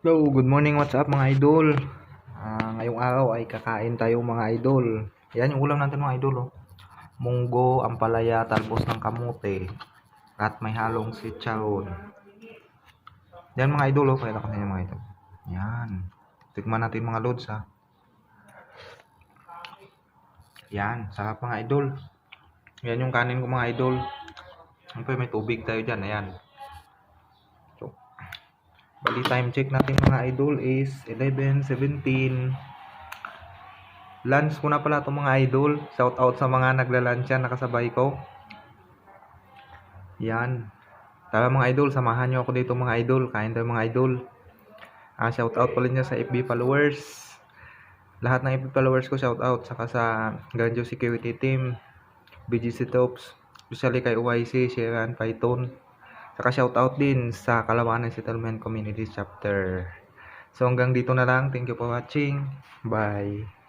Hello, good morning, what's up mga idol? Ngayong araw ay kakain tayo mga idol. Yan yung ulam natin mga idol. Munggo, ampalaya, talbos ng kamote, at may halong chicharon. Yan mga idol, pakita ko sa inyo mga idol. Yan. Tikman natin mga lods ha. Yan, sarap mga idol. Yan yung kanin ko mga idol. Siyempre may tubig tayo dyan, ayan. So, bali time check natin mga idol is 11:17. Lunch ko na pala itong mga idol. Shout out sa mga nagla-lunch yan, nakasabay ko. Yan. Tara mga idol, samahan nyo ako dito mga idol. Kain tayo mga idol. Shout out pala niya sa FB followers. Lahat ng FB followers ko shout out. Saka sa Ganjo Security Team, BGC Tops, especially kay OYC, Sharon, Python. Saka shout out din sa Kalawanan Settlement Community Chapter. So hanggang dito na lang. Thank you for watching. Bye.